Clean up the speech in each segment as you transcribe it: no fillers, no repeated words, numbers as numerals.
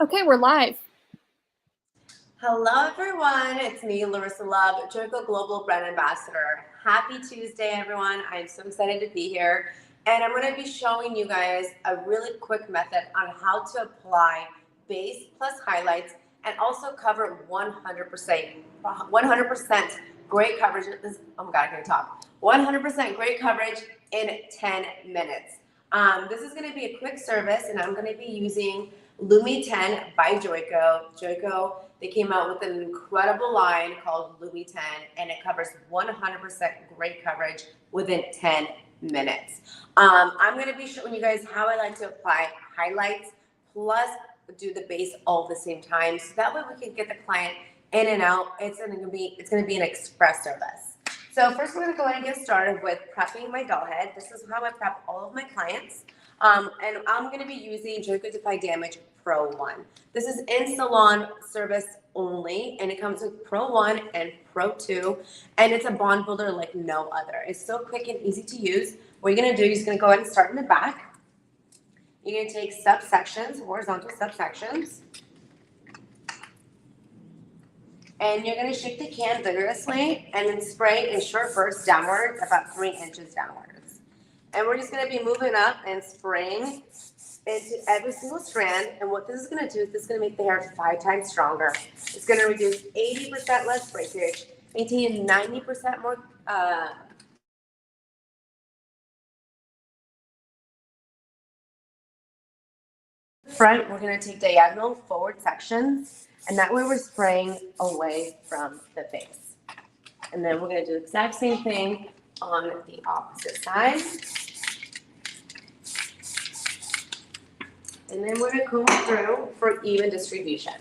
Okay, we're live. Hello, everyone. It's me, Larisa Love, Joico Global Brand Ambassador. Happy Tuesday, everyone. I'm so excited to be here. And I'm going to be showing you guys a really quick method on how to apply base plus highlights and also cover 100% great coverage. Oh my God, I can't talk. 100% great coverage in 10 minutes. This is going to be a quick service, and I'm going to be using LUMI10 by Joico. Joico, they came out with an incredible line called LUMI10, and it covers 100% great coverage within 10 minutes. I'm going to be showing you guys how I like to apply highlights plus do the base all at the same time, so that way we can get the client in and out. It's going to be an express service. So first we're going to go ahead and get started with prepping my doll head. This is how I prep all of my clients. And I'm going to be using Joico Defy Damage Pro 1. This is in salon service only, and it comes with Pro 1 and Pro 2, and it's a bond builder like no other. It's so quick and easy to use. What you're going to do is going to go ahead and start in the back. You're going to take subsections, horizontal subsections, and you're going to shake the can vigorously and then spray in short bursts downwards, about 3 inches downwards. And we're just going to be moving up and spraying into every single strand. And what this is going to do is this is going to make the hair 5 times stronger. It's going to reduce 80% less breakage, maintaining 90% more front. We're going to take diagonal forward sections, and that way we're spraying away from the face. And then we're going to do the exact same thing on the opposite side. And then we're going to comb through for even distribution.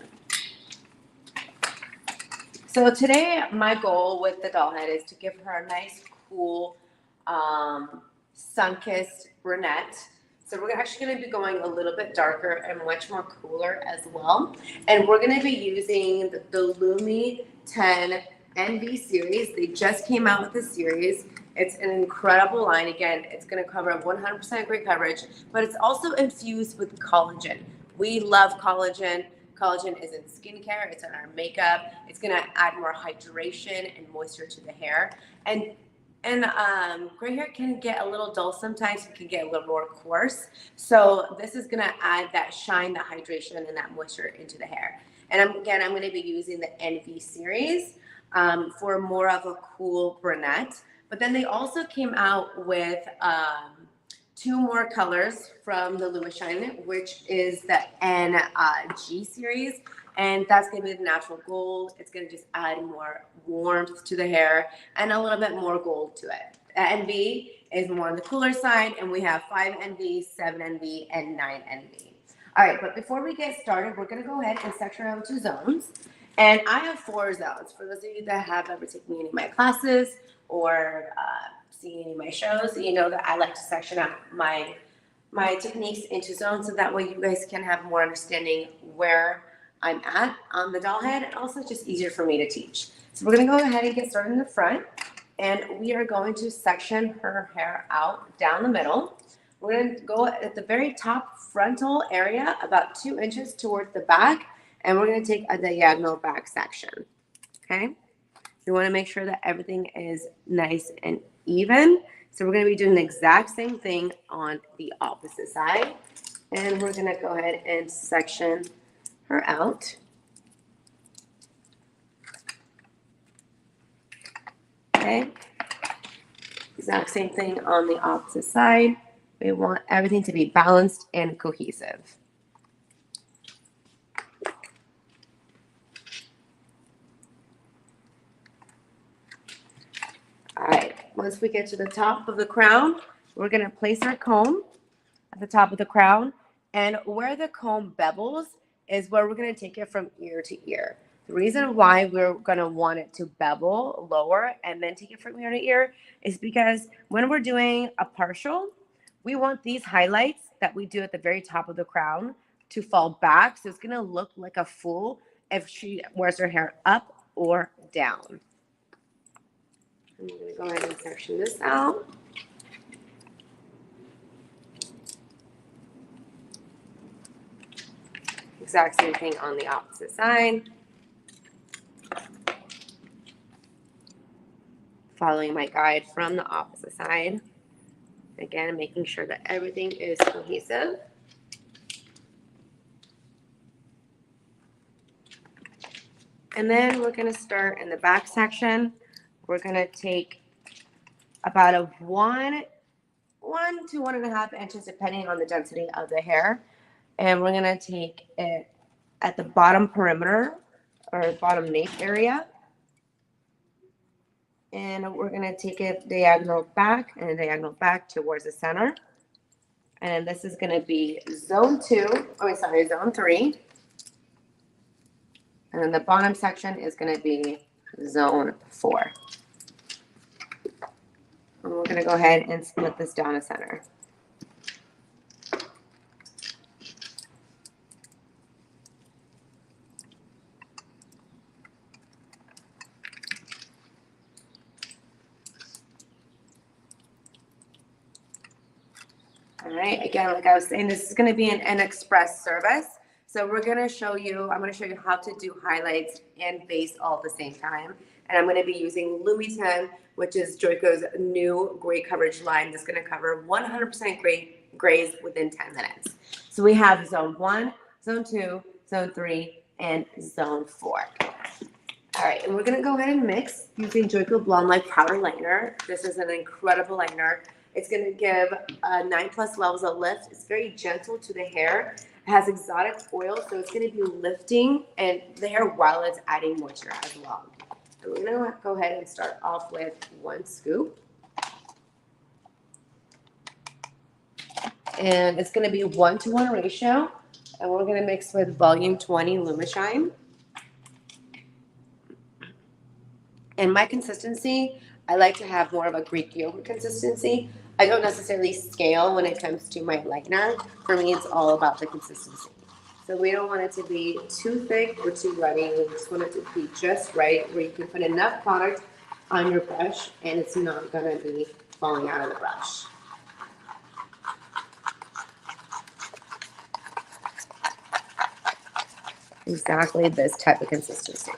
So today, my goal with the doll head is to give her a nice, cool, sun-kissed brunette. So we're actually going to be going a little bit darker and much more cooler as well. And we're going to be using the LUMI10 NV series. They just came out with this series. It's an incredible line. Again, it's going to cover 100% great coverage, but it's also infused with collagen. We love collagen. Collagen is in skincare. It's in our makeup. It's going to add more hydration and moisture to the hair. And gray hair can get a little dull sometimes. It can get a little more coarse. So this is going to add that shine, that hydration, and that moisture into the hair. And I'm going to be using the NV series for more of a cool brunette. But then they also came out with 2 more colors from the LUMI10, which is the NG series. And that's going to be the natural gold. It's going to just add more warmth to the hair and a little bit more gold to it. NV is more on the cooler side, and we have 5 NV, 7 NV, and 9 NV. All right, but before we get started, we're going to go ahead and section out into zones. And I have 4 zones. For those of you that have ever taken any of my classes or seen any of my shows, you know that I like to section out my techniques into zones, so that way you guys can have more understanding where I'm at on the doll head, and also just easier for me to teach. So we're going to go ahead and get started in the front, and we are going to section her hair out down the middle. We're going to go at the very top frontal area, about 2 inches towards the back, and we're going to take a diagonal back section. Okay? We want to make sure that everything is nice and even. So we're going to be doing the exact same thing on the opposite side, and we're going to go ahead and section her out. Okay. Exact same thing on the opposite side. We want everything to be balanced and cohesive. All right. Once we get to the top of the crown, we're going to place our comb at the top of the crown, and where the comb bevels is where we're going to take it from ear to ear. The reason why we're going to want it to bevel lower and then take it from ear to ear is because when we're doing a partial, we want these highlights that we do at the very top of the crown to fall back. So it's going to look like a full if she wears her hair up or down. I'm going to go ahead and section this out. Exact same thing on the opposite side. Following my guide from the opposite side. Again, making sure that everything is cohesive. And then we're going to start in the back section. We're going to take about a 1 to 1.5 inches, depending on the density of the hair. And we're going to take it at the bottom perimeter or bottom nape area. And we're going to take it diagonal back and diagonal back towards the center. And this is going to be zone 3. And then the bottom section is going to be zone 4. And we're going to go ahead and split this down the center. All right, again, like I was saying, this is going to be an express service. So I'm going to show you how to do highlights and base all at the same time. And I'm going to be using LUMI10, which is Joico's new gray coverage line that's going to cover 100% grays within 10 minutes. So we have zone 1, zone 2, zone 3, and zone 4. All right, and we're going to go ahead and mix using Joico Blonde Light Powder Lightener. This is an incredible lightener. It's going to give 9+ levels of lift. It's very gentle to the hair. It has exotic oil, so it's going to be lifting and the hair while it's adding moisture as well. So we're going to go ahead and start off with 1 scoop. And it's going to be a 1-to-1 ratio. And we're going to mix with volume 20 LumiShine. And my consistency, I like to have more of a Greek yogurt consistency. I don't necessarily scale when it comes to my lightener. For me, it's all about the consistency. So we don't want it to be too thick or too runny. We just want it to be just right, where you can put enough product on your brush and it's not going to be falling out of the brush. Exactly this type of consistency.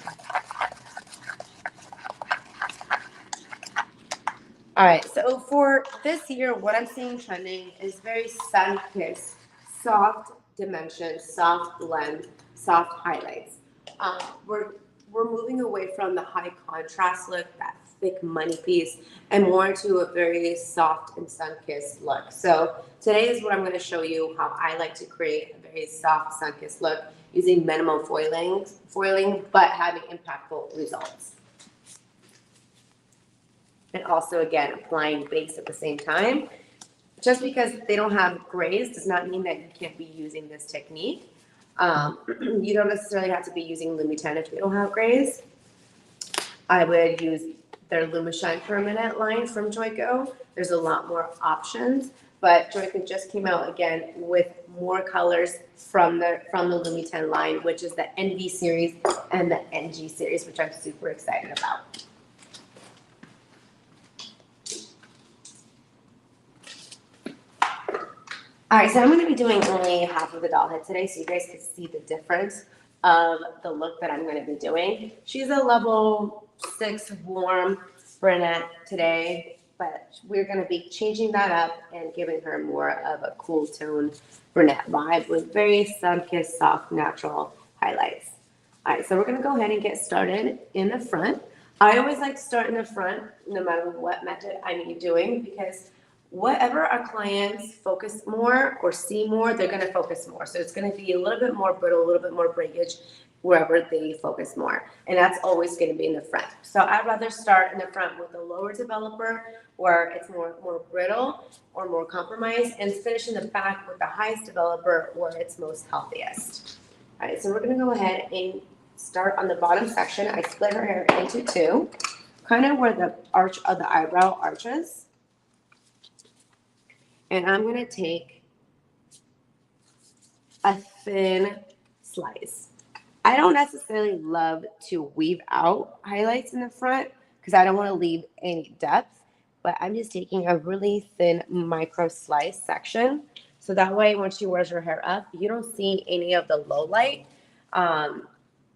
All right, so for this year, what I'm seeing trending is very sun-kissed, soft dimension, soft blend, soft highlights. We're moving away from the high contrast look, that thick money piece, and more to a very soft and sun-kissed look. So today is what I'm going to show you how I like to create a very soft sun-kissed look using minimal foiling, but having impactful results. And also, again, applying base at the same time. Just because they don't have grays does not mean that you can't be using this technique. You don't necessarily have to be using LUMI10 if you don't have grays. I would use their LumiShine Permanent line from Joico. There's a lot more options, but Joico just came out again with more colors from the LUMI10 line, which is the NV series and the NG series, which I'm super excited about. All right, so I'm going to be doing only half of the doll head today so you guys can see the difference of the look that I'm going to be doing. She's a level 6 warm brunette today, but we're going to be changing that up and giving her more of a cool tone brunette vibe with very sun-kissed, soft, natural highlights. All right, so we're going to go ahead and get started in the front. I always like to start in the front no matter what method I'm doing, because whatever our clients focus more or see more, they're going to focus more. So it's going to be a little bit more brittle, a little bit more breakage wherever they focus more. And that's always going to be in the front. So I'd rather start in the front with a lower developer where it's more brittle or more compromised, and finish in the back with the highest developer where it's most healthiest. All right, so we're going to go ahead and start on the bottom section. I split her hair into 2, kind of where the arch of the eyebrow arches. And I'm going to take a thin slice. I don't necessarily love to weave out highlights in the front because I don't want to leave any depth, but I'm just taking a really thin micro slice section. So So that way, when she wears her hair up, you don't see any of the low light.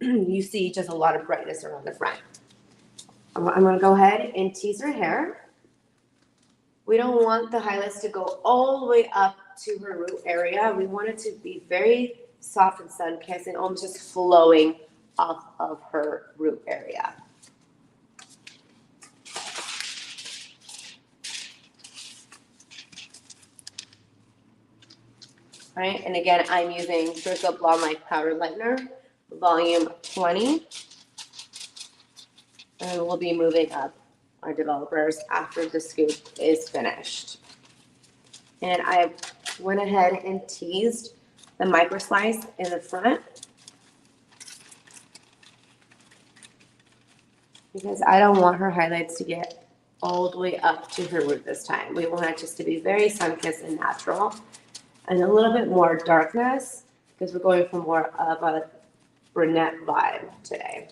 You see just a lot of brightness around the front. I'm going to go ahead and tease her hair. We don't want the highlights to go all the way up to her root area. We want it to be very soft and sun-kissed and almost just flowing off of her root area. All right, and again, I'm using Joico Blonde Light Powder Lightener, volume 20. And we'll be moving up our developers after the scoop is finished. And I went ahead and teased the micro slice in the front because I don't want her highlights to get all the way up to her root this time. We want it just to be very sun-kissed and natural and a little bit more darkness because we're going for more of a brunette vibe today.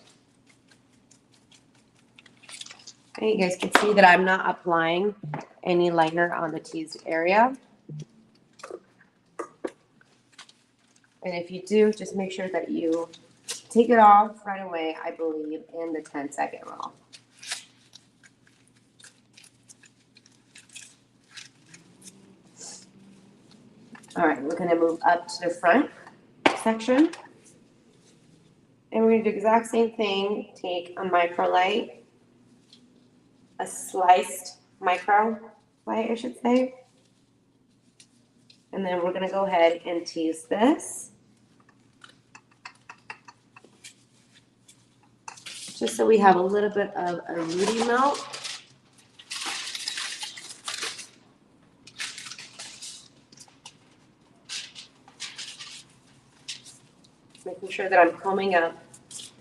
Okay, you guys can see that I'm not applying any lightener on the teased area. And if you do, just make sure that you take it off right away, I believe, in the 10-second rule. All right, we're gonna move up to the front section. And we're gonna do the exact same thing. Take a micro light, a sliced micro light, I should say. And then we're gonna go ahead and tease this. Just so we have a little bit of a rooty melt. Making sure that I'm combing up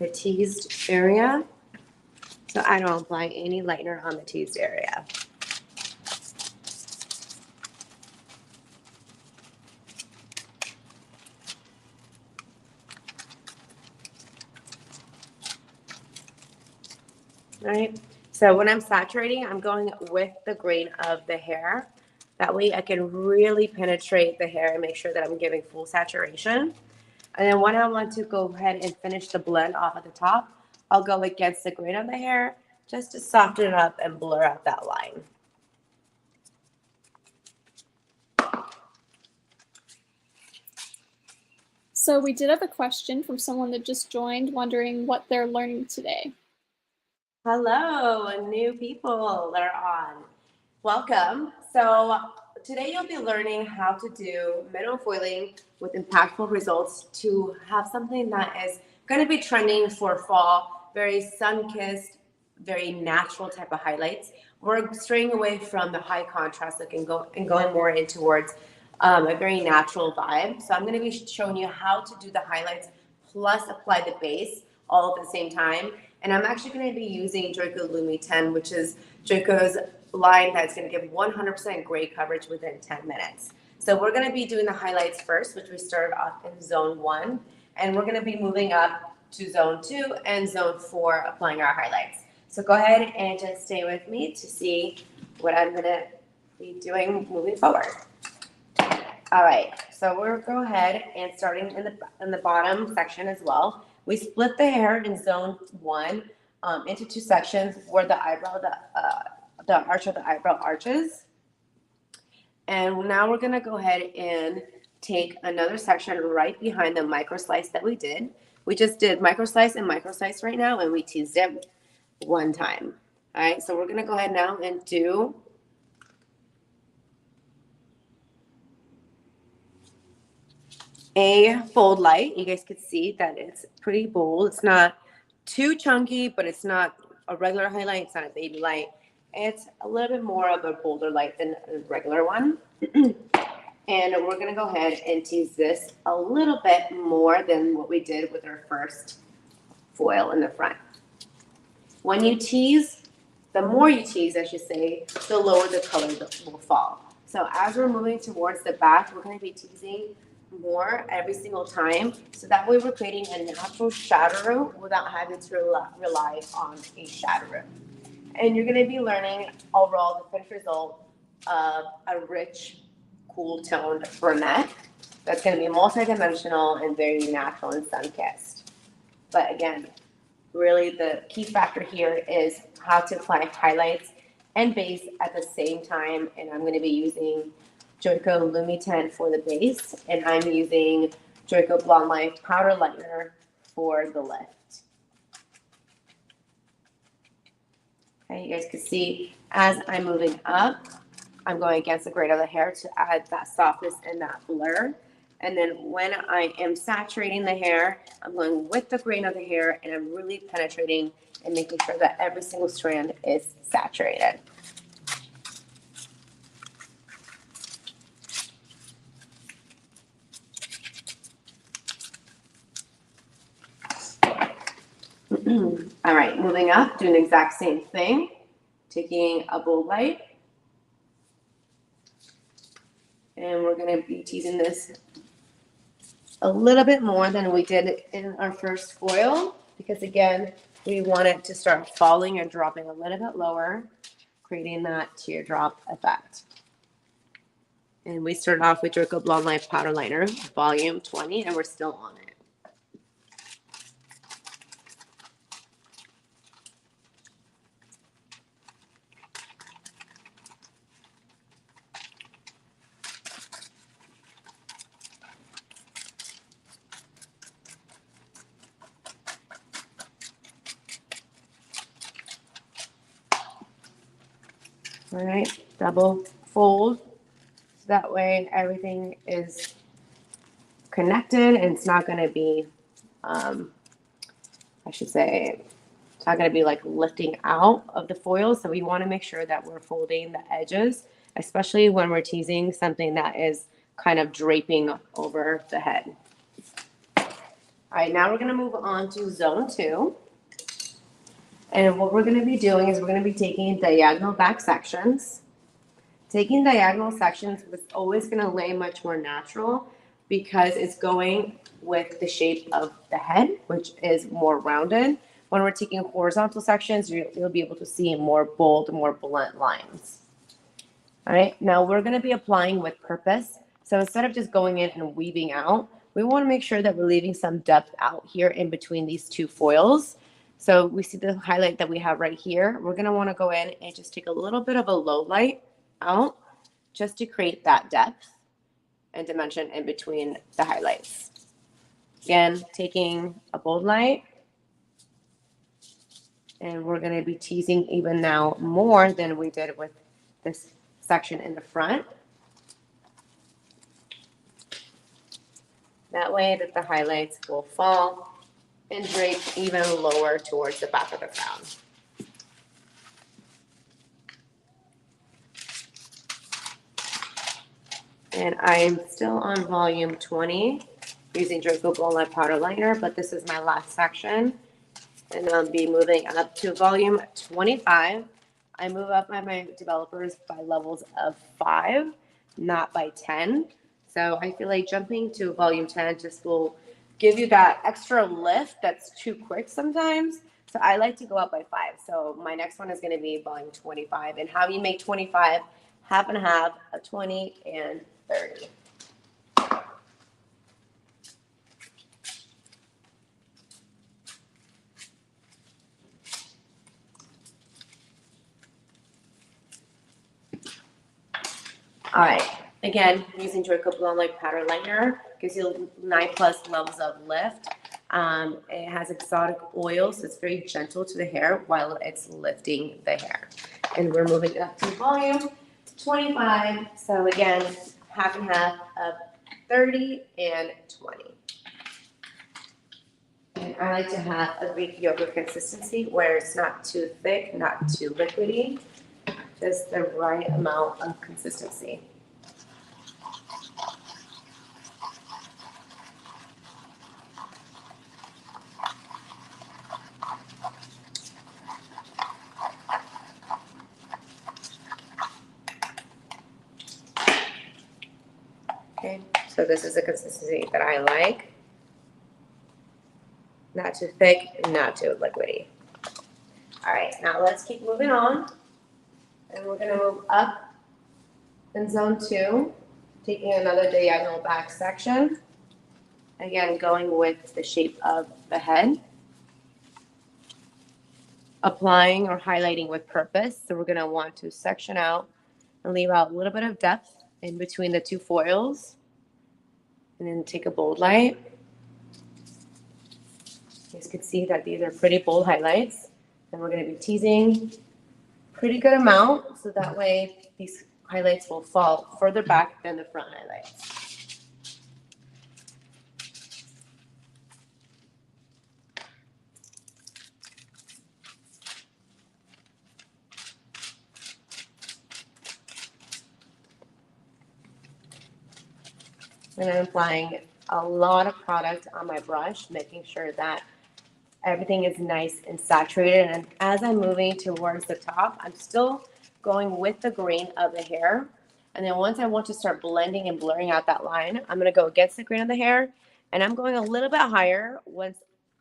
the teased area so I don't apply any lightener on the teased area. All right, so when I'm saturating, I'm going with the grain of the hair. That way I can really penetrate the hair and make sure that I'm giving full saturation. And then when I want to go ahead and finish the blend off at the top, I'll go against the grain of the hair just to soften it up and blur out that line. So we did have a question from someone that just joined, wondering what they're learning today. Hello, new people that are on. Welcome. So today you'll be learning how to do minimum foiling with impactful results to have something that is going to be trending for fall, very sun-kissed, very natural type of highlights. We're straying away from the high contrast look and going more in towards a very natural vibe. So I'm going to be showing you how to do the highlights plus apply the base all at the same time. And I'm actually going to be using Joico LUMI10, which is Joico's line that's going to give 100% gray coverage within 10 minutes. So we're going to be doing the highlights first, which we started off in zone 1. And we're going to be moving up to zone 2 and zone 4, applying our highlights. So go ahead and just stay with me to see what I'm going to be doing moving forward. All right, so we'll go ahead and starting in the bottom section as well. We split the hair in zone 1 into 2 sections where the eyebrow, the arch of the eyebrow arches. And now we're gonna go ahead and take another section right behind the micro slice that we did. We just did micro slice and micro slice right now, and we teased it 1 time. All right, so we're gonna go ahead now and do a fold light. You guys can see that it's pretty bold. It's not too chunky, but it's not a regular highlight. It's not a baby light. It's a little bit more of a bolder light than a regular one. And we're going to go ahead and tease this a little bit more than what we did with our first foil in the front. When you tease, the more you tease, I should say, the lower the color will fall. So as we're moving towards the back, we're going to be teasing more every single time, so that way we're creating a natural shadow without having to rely on a shadow. And you're going to be learning overall the finished result of a rich cool toned brunette that's going to be multi-dimensional and very natural and sun-kissed. But again, really the key factor here is how to apply highlights and base at the same time. And I'm going to be using Joico LUMI10 for the base, and I'm using Joico Blonde Light Powder Lightener for the lift. Okay, you guys can see as I'm moving up, I'm going against the grain of the hair to add that softness and that blur. And then when I am saturating the hair, I'm going with the grain of the hair, and I'm really penetrating and making sure that every single strand is saturated. All right, moving up, doing the exact same thing. Taking a bold light, and we're going to be teasing this a little bit more than we did in our first foil, because again, we want it to start falling and dropping a little bit lower, creating that teardrop effect. And we started off with Joico Blonde Light Powder Liner, volume 20, and we're still on it. All right, double fold, so that way everything is connected and it's not going to be, I should say, it's not going to be like lifting out of the foil. So we want to make sure that we're folding the edges, especially when we're teasing something that is kind of draping over the head. All right, now we're going to move on to zone 2. And what we're going to be doing is we're going to be taking diagonal back sections. Taking diagonal sections is always going to lay much more natural because it's going with the shape of the head, which is more rounded. When we're taking horizontal sections, you'll be able to see more bold, more blunt lines. All right, now we're going to be applying with purpose. So instead of just going in and weaving out, we want to make sure that we're leaving some depth out here in between these two foils. So we see the highlight that we have right here. We're going to want to go in and just take a little bit of a low light out just to create that depth and dimension in between the highlights. Again, taking a bold light, and we're going to be teasing even now more than we did with this section in the front. That way that the highlights will fall and drape even lower towards the back of the crown. And I'm still on volume 20 using Joico Blonde Light Powder Liner, but this is my last section. And I'll be moving up to volume 25. I move up my developers by levels of 5, not by 10. So I feel like jumping to volume 10 just will give you that extra lift that's too quick sometimes. So I like to go up by 5. So my next one is going to be volume 25. And how you make 25, half and half, a 20 and 30. All right, again, using Joico Blonde Light Powder Lightener gives you 9+ levels of lift. It has exotic oil, so it's very gentle to the hair while it's lifting the hair. And we're moving up to volume 25. So again, half and half of 30 and 20. And I like to have a Greek yogurt consistency where it's not too thick, not too liquidy. Just the right amount of consistency. Okay, so this is the consistency that I like. Not too thick, not too liquidy. All right, now let's keep moving on. And we're gonna move up in zone 2. Taking another diagonal back section. Again, going with the shape of the head. Applying or highlighting with purpose. So we're going to want to section out and leave out a little bit of depth in between the two foils. And then take a bold light. You guys can see that these are pretty bold highlights. And we're going to be teasing pretty good amount, so that way these highlights will fall further back than the front highlights. And I'm applying a lot of product on my brush, making sure that everything is nice and saturated. And as I'm moving towards the top, I'm still going with the grain of the hair. And then once I want to start blending and blurring out that line, I'm going to go against the grain of the hair. And I'm going a little bit higher once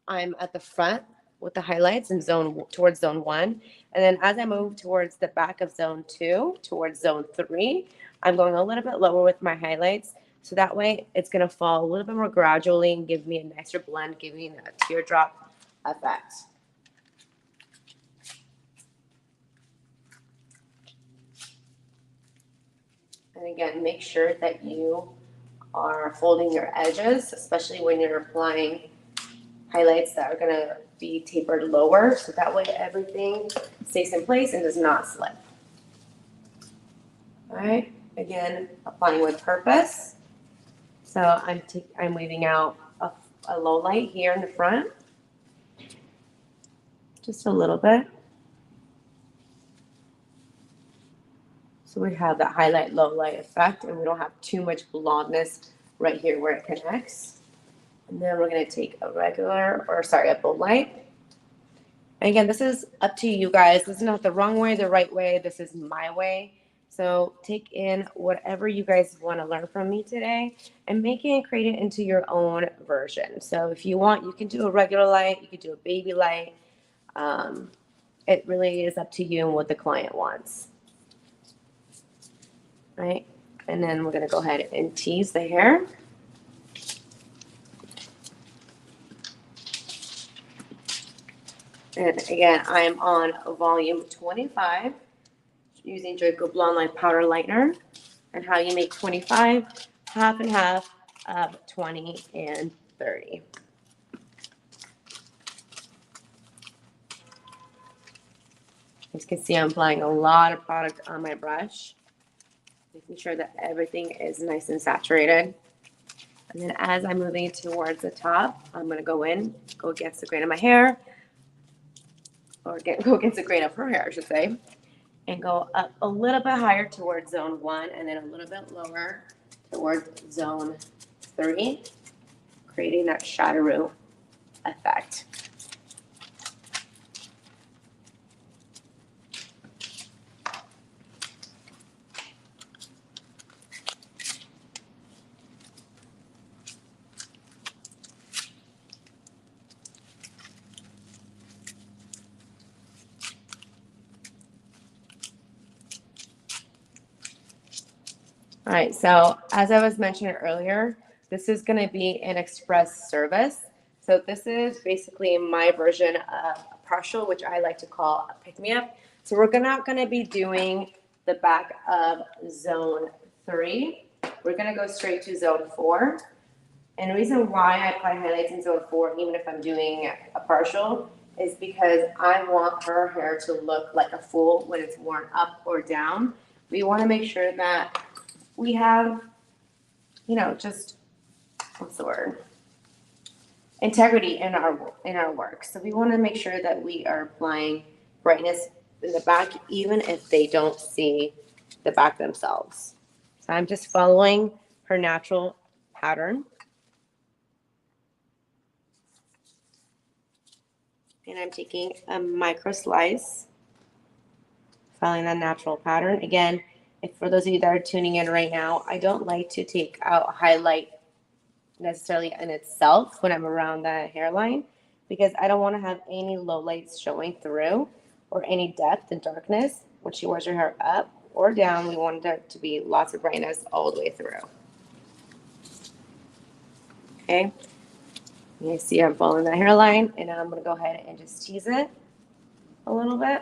I'm at the front with the highlights and towards zone 1. And then as I move towards the back of zone 2, towards zone 3, I'm going a little bit lower with my highlights. So that way it's going to fall a little bit more gradually and give me a nicer blend, giving a teardrop effect. And again, make sure that you are folding your edges, especially when you're applying highlights that are going to be tapered lower, so that way everything stays in place and does not slip. All right, again, applying with purpose. So I'm leaving out a low light here in the front, just a little bit. So we have that highlight, low light effect, and we don't have too much blondness right here where it connects. And then we're going to take a bold light. And again, this is up to you guys. This is not the wrong way, the right way. This is my way. So take in whatever you guys want to learn from me today and make it and create it into your own version. So if you want, you can do a regular light. You can do a baby light. It really is up to you and what the client wants. Right? And then we're going to go ahead and tease the hair. And again, I'm on volume 25 using Joico Blonde Line Powder Lightener. And how you make 25, half and half of 20 and 30. As you can see, I'm applying a lot of product on my brush, making sure that everything is nice and saturated. And then as I'm moving towards the top, I'm going to go against the grain of my hair, or go against the grain of her hair, I should say, and go up a little bit higher towards zone 1 and then a little bit lower towards zone 3, creating that shadow effect. All right, so as I was mentioning earlier, this is going to be an express service. So this is basically my version of a partial, which I like to call a pick-me-up. So we're not going to be doing the back of zone 3. We're going to go straight to zone 4. And the reason why I apply highlights in zone 4, even if I'm doing a partial, is because I want her hair to look like a full when it's worn up or down. We want to make sure that we have, just, what's the word? Integrity in our work. So we want to make sure that we are applying brightness in the back, even if they don't see the back themselves. So I'm just following her natural pattern. And I'm taking a micro slice, following that natural pattern. Again, if for those of you that are tuning in right now, I don't like to take out a highlight necessarily in itself when I'm around that hairline, because I don't want to have any low lights showing through or any depth and darkness when she wears her hair up. or down. We want it to be lots of brightness all the way through. Okay. You see I'm following that hairline, and now I'm going to go ahead and just tease it a little bit.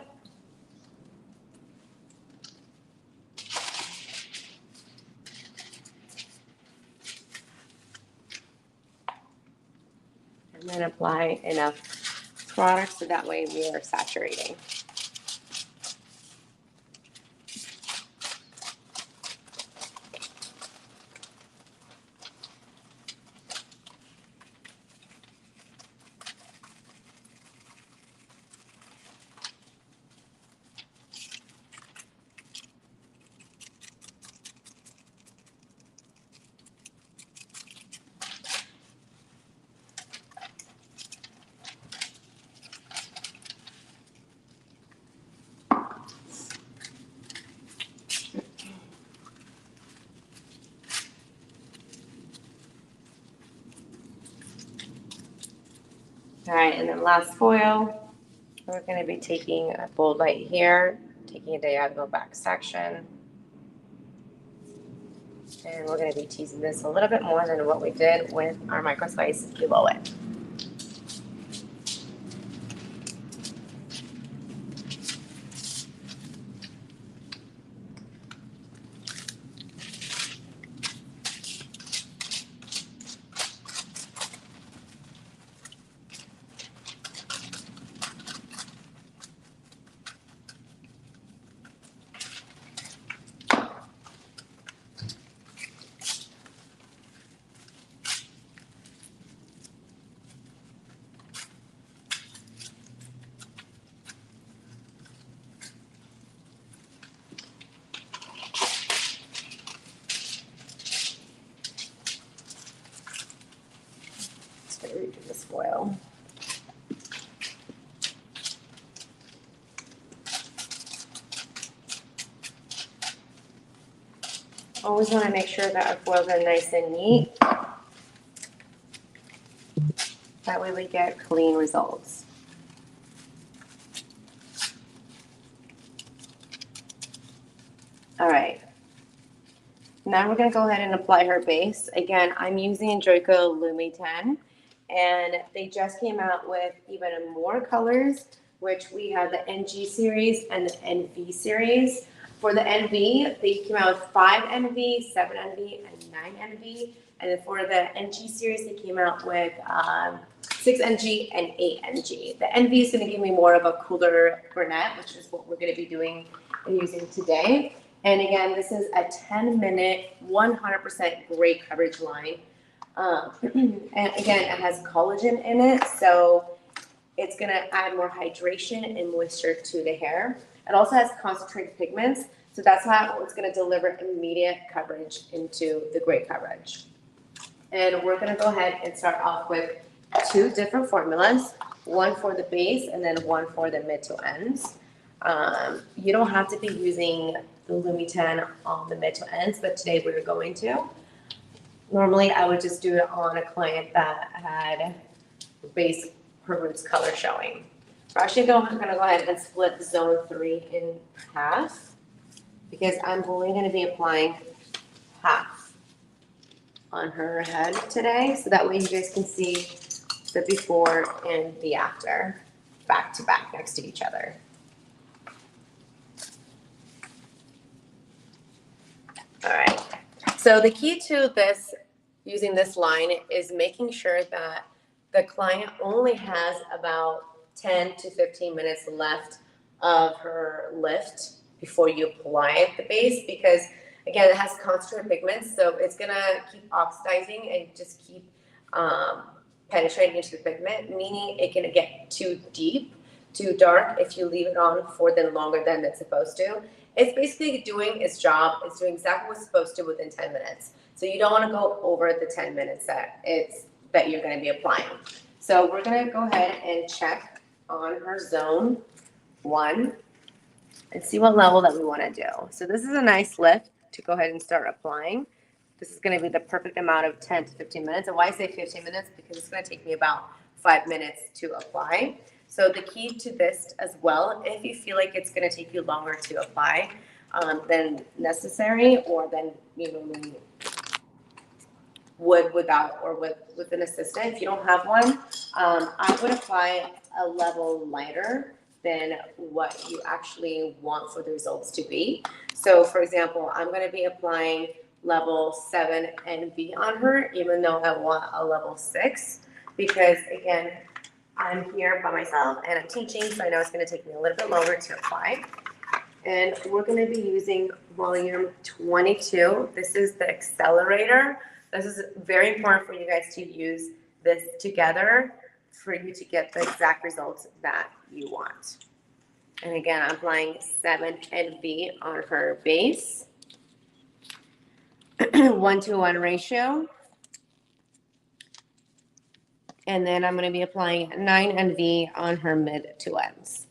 And then apply enough product so that way we are saturating. All right, and then last foil, we're going to be taking a bold light here, taking a diagonal back section. And we're going to be teasing this a little bit more than what we did with our micro slice below it. Let's redo this foil. Always want to make sure that our foils are nice and neat. That way we get clean results. All right. Now we're going to go ahead and apply her base. Again, I'm using Joico LUMI10, and they just came out with even more colors, which we have the NG series and the NV series. For the NV, they came out with 5 NV, 7 NV, and 9 NV. And then for the NG series, they came out with 6 NG and 8 NG. The NV is going to give me more of a cooler brunette, which is what we're going to be doing and using today. And again, this is a 10-minute, 100% gray coverage line. And again, it has collagen in it, so it's going to add more hydration and moisture to the hair. It also has concentrated pigments, so that's how it's going to deliver immediate coverage into the gray coverage. And we're going to go ahead and start off with 2 different formulas, one for the base and then one for the mid to ends. You don't have to be using the LUMI10 on the mid to ends, but today we're going to. Normally, I would just do it on a client that had base her roots color showing. We're actually going to go ahead and split zone 3 in half because I'm only going to be applying half on her head today, so that way you guys can see the before and the after back to back next to each other. All right, so the key to this, using this line, is making sure that the client only has about 10 to 15 minutes left of her lift before you apply the base, because again, it has concentrated pigments, so it's gonna keep oxidizing and just keep penetrating into the pigment, meaning it can get too deep, too dark if you leave it on for longer than it's supposed to. It's basically doing its job. It's doing exactly what it's supposed to within 10 minutes. So you don't want to go over the 10 minutes that you're going to be applying. So we're going to go ahead and check on her zone 1 and see what level that we want to do. So this is a nice lift to go ahead and start applying. This is going to be the perfect amount of 10 to 15 minutes. And why I say 15 minutes? Because it's going to take me about 5 minutes to apply. So the key to this as well, if you feel like it's going to take you longer to apply, than necessary, or than you normally would without, or with an assistant. If you don't have one, I would apply a level lighter than what you actually want for the results to be. So for example, I'm going to be applying level 7 NV on her, even though I want a level 6, because again, I'm here by myself and I'm teaching, so I know it's going to take me a little bit longer to apply. And we're going to be using volume 22. This is the accelerator. This is very important for you guys to use this together for you to get the exact results that you want. And again, I'm applying 7 NV on her base. 1-to-1 ratio. And then I'm going to be applying 9 NV on her mid to ends.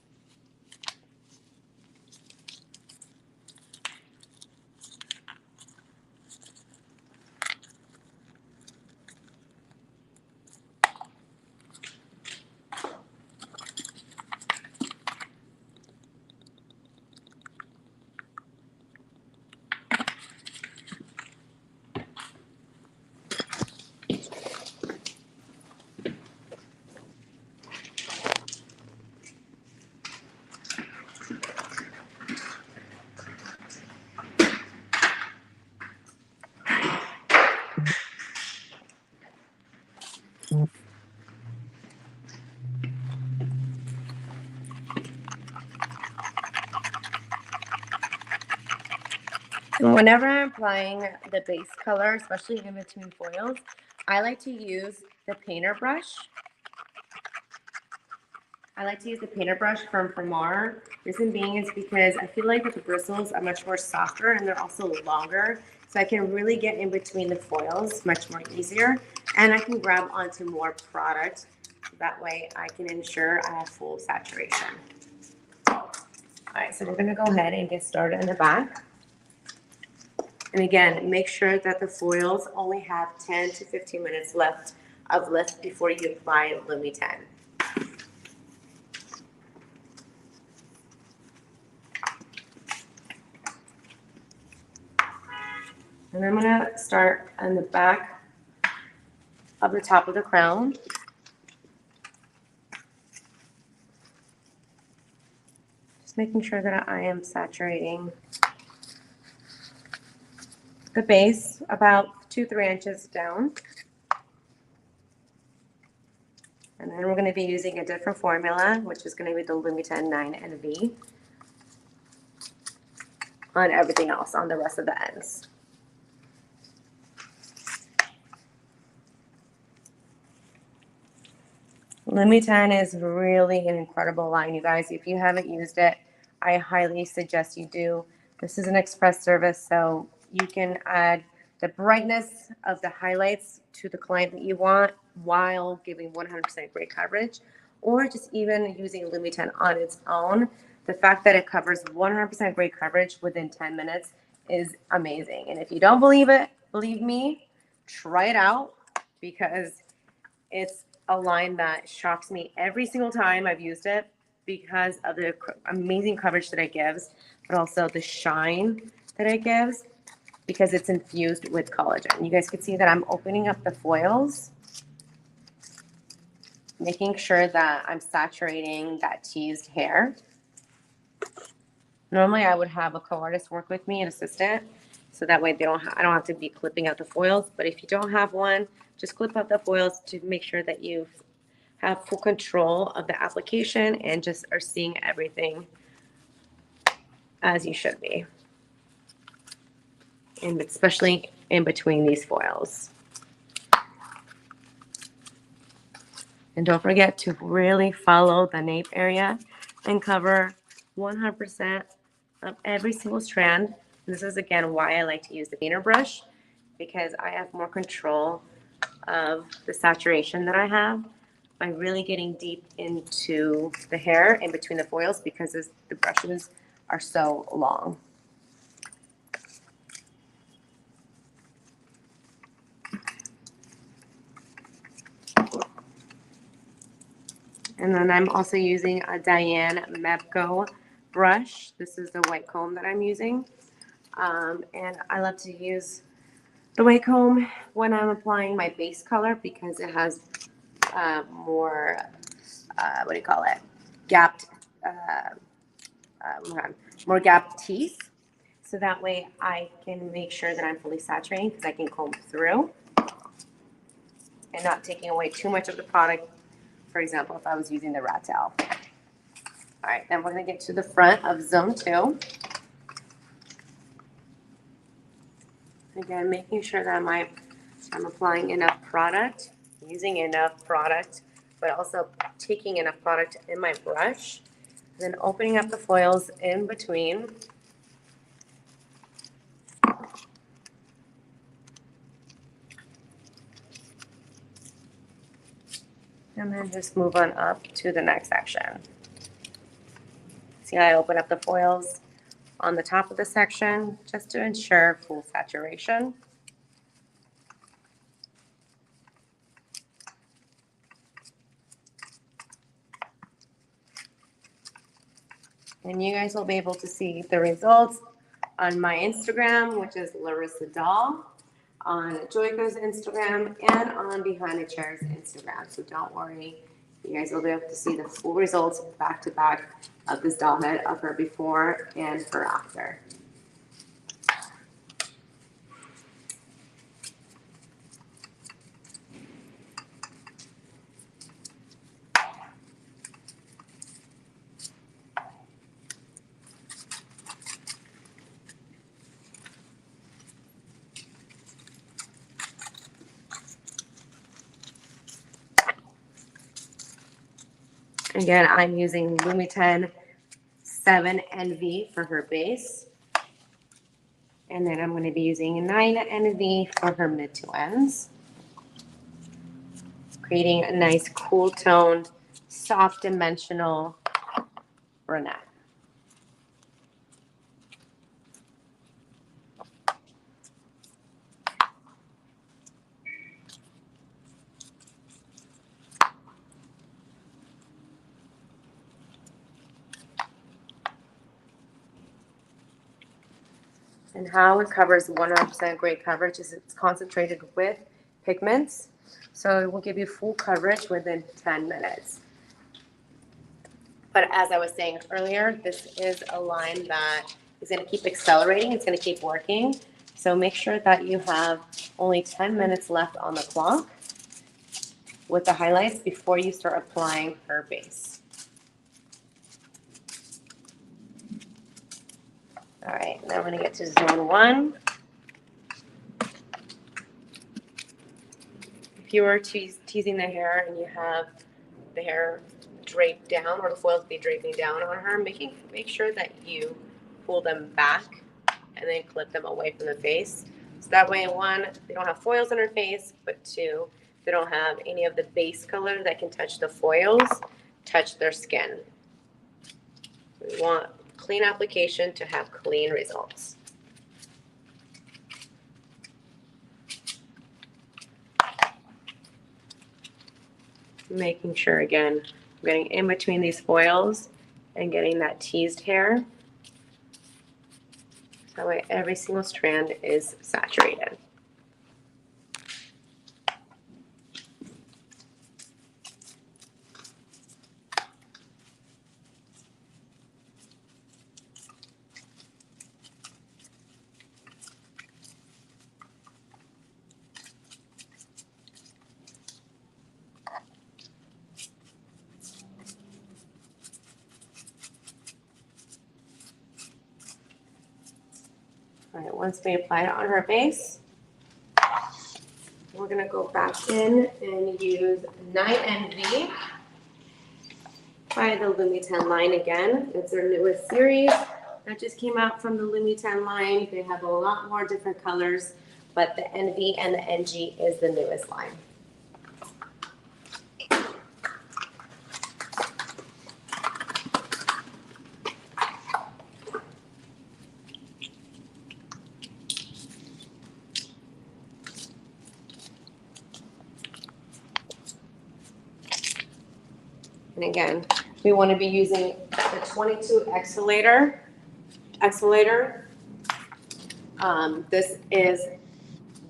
Whenever I'm applying the base color, especially in between foils, I like to use the painter brush. I like to use the painter brush from Mars. Reason being is because I feel like that the bristles are much more softer and they're also longer. So I can really get in between the foils much more easier. And I can grab onto more product. That way I can ensure I have full saturation. All right, so we're gonna go ahead and get started in the back. And again, make sure that the foils only have 10 to 15 minutes left of lift before you apply LUMI10. And I'm gonna start on the back of the top of the crown. Just making sure that I am saturating the base about 2-3 inches down. And then we're going to be using a different formula, which is going to be the LUMI10 9 NV on everything else, on the rest of the ends. LUMI10 is really an incredible line, you guys. If you haven't used it, I highly suggest you do. This is an express service, so you can add the brightness of the highlights to the client that you want while giving 100% gray coverage, or just even using LUMI10 on its own. The fact that it covers 100% gray coverage within 10 minutes is amazing. And if you don't believe it, believe me, try it out, because it's a line that shocks me every single time I've used it because of the amazing coverage that it gives, but also the shine that it gives because it's infused with collagen. You guys can see that I'm opening up the foils, making sure that I'm saturating that teased hair. Normally I would have a co-artist work with me, an assistant, so that way I don't have to be clipping out the foils. But if you don't have one, just clip out the foils to make sure that you have full control of the application and just are seeing everything as you should be. And especially in between these foils. And don't forget to really follow the nape area and cover 100% of every single strand. This is again why I like to use the painter brush, because I have more control of the saturation that I have by really getting deep into the hair in between the foils, because the brushes are so long. And then I'm also using a Diane Mebco brush. This is the white comb that I'm using. And I love to use the white comb when I'm applying my base color because it has more, what do you call it? Gapped, more gapped teeth. So that way I can make sure that I'm fully saturating because I can comb through and not taking away too much of the product. For example, if I was using the rat tail. All right, then we're gonna get to the front of zone 2. Again, making sure that I'm applying enough product, using enough product, but also taking enough product in my brush. Then opening up the foils in between. And then just move on up to the next section. See how I open up the foils on the top of the section just to ensure full saturation. And you guys will be able to see the results on my Instagram, which is Larisa Love, on Joico's Instagram, and on Behind the Chair's Instagram. So don't worry, you guys will be able to see the full results back to back of this doll head of her before and her after. Again, I'm using LUMI10 7 NV for her base. And then I'm going to be using 9 NV for her mid to ends. Creating a nice cool toned, soft dimensional brunette. And how it covers 100% great coverage is it's concentrated with pigments. So it will give you full coverage within 10 minutes. But as I was saying earlier, this is a line that is going to keep accelerating. It's going to keep working. So make sure that you have only 10 minutes left on the clock with the highlights before you start applying her base. All right, now I'm going to get to zone 1. If you are teasing the hair and you have the hair draped down or the foils be draping down on her, make sure that you pull them back and then clip them away from the face. So that way, 1, they don't have foils on her face, but 2, they don't have any of the base color that can touch the foils, touch their skin. We want clean application to have clean results. Making sure, again, I'm getting in between these foils and getting that teased hair. So that way every single strand is saturated. All right, once we apply it on her base, we're going to go back in and use 9 NV by the LUMI10 line again. It's their newest series that just came out from the LUMI10 line. They have a lot more different colors, but the NV and the NG is the newest line. And again, we want to be using the 22 exfoliator. This is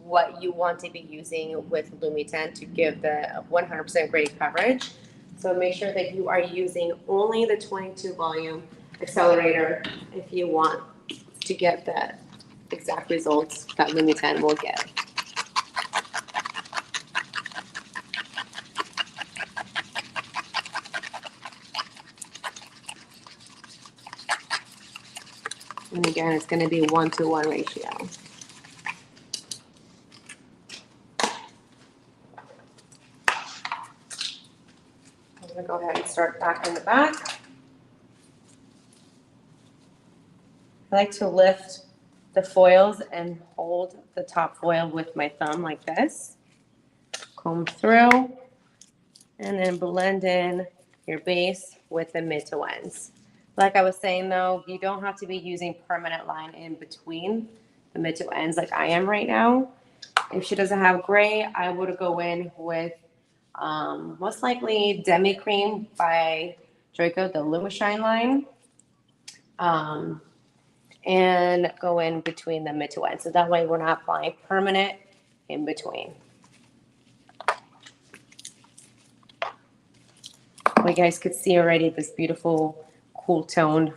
what you want to be using with LUMI10 to give the 100% great coverage. So make sure that you are using only the 22 volume accelerator if you want to get the exact results that LUMI10 will give. And again, it's going to be 1-to-1 ratio. I'm going to go ahead and start back in the back. I like to lift the foils and hold the top foil with my thumb like this. Comb through and then blend in your base with the mid to ends. Like I was saying though, you don't have to be using permanent line in between the mid to ends like I am right now. If she doesn't have gray, I would go in with most likely Demi Cream by Joico, the LUMI10 line. And go in between the mid to end. So that way we're not applying permanent in between. Well, you guys could see already this beautiful cool toned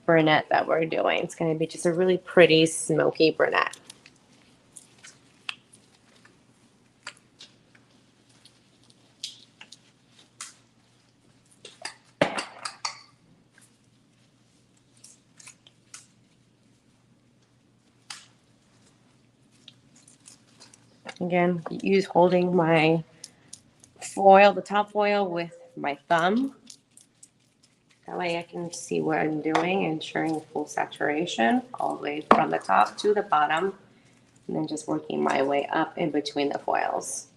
brunette that we're doing. It's going to be just a really pretty smoky brunette. Again, use holding my foil, the top foil, with my thumb. That way I can see what I'm doing, ensuring full saturation all the way from the top to the bottom, and then just working my way up in between the foils.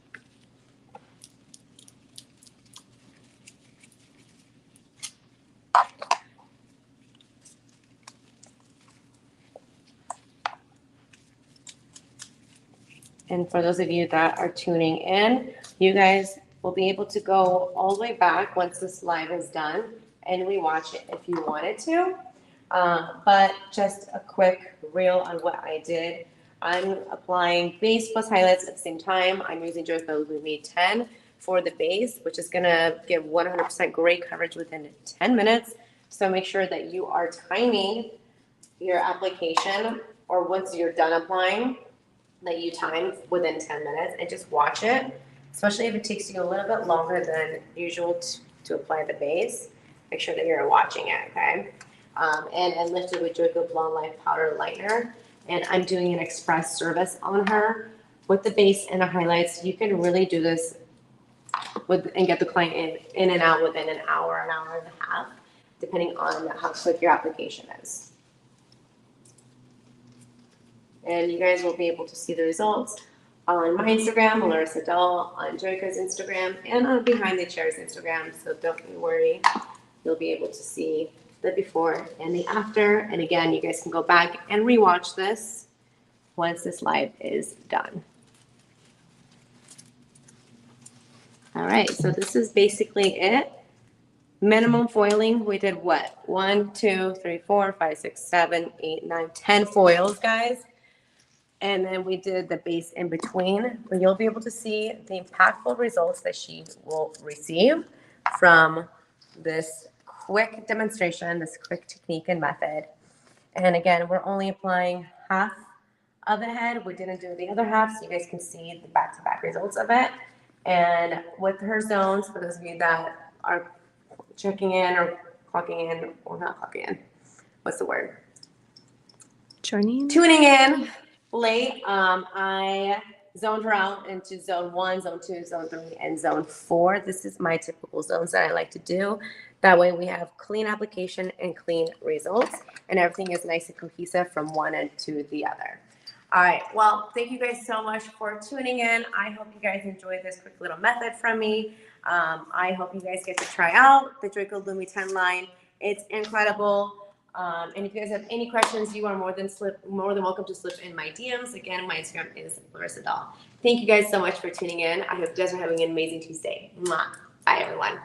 And for those of you that are tuning in, you guys will be able to go all the way back once this live is done and rewatch it if you wanted to. But just a quick reel on what I did. I'm applying base plus highlights at the same time. I'm using Joico LUMI10 for the base, which is going to give 100% great coverage within 10 minutes. So make sure that you are timing your application, or once you're done applying, that you time within 10 minutes and just watch it, especially if it takes you a little bit longer than usual to apply the base. Make sure that you're watching it, okay? And lifted with Joico Blonde Life Powder Lightener. And I'm doing an express service on her with the base and the highlights. You can really do this and get the client in and out within an hour and a half, depending on how quick your application is. And you guys will be able to see the results on my Instagram, Larisa Love, on Joico's Instagram, and on Behind the Chairs Instagram. So don't you worry, you'll be able to see the before and the after. And again, you guys can go back and rewatch this once this live is done. All right, so this is basically it. Minimum foiling, we did what? 1, 2, 3, 4, 5, 6, 7, 8, 9, 10 foils, guys. And then we did the base in between, but you'll be able to see the impactful results that she will receive from this quick demonstration, this quick technique and method. And again, we're only applying half of the head. We didn't do the other half, so you guys can see the back-to-back results of it. And with her zones, for those of you that are checking in or clocking in, or not clocking in, what's the word? Tuning in late. I zoned her out into zone 1, zone 2, zone 3, and zone 4. This is my typical zones that I like to do. That way we have clean application and clean results, and everything is nice and cohesive from one end to the other. All right, well, thank you guys so much for tuning in. I hope you guys enjoyed this quick little method from me. I hope you guys get to try out the Joico LUMI10 line. It's incredible. And if you guys have any questions, you are more than welcome to slip in my DMs. Again, my Instagram is Larisa Love. Thank you guys so much for tuning in. I hope you guys are having an amazing Tuesday. Mwah. Bye, everyone.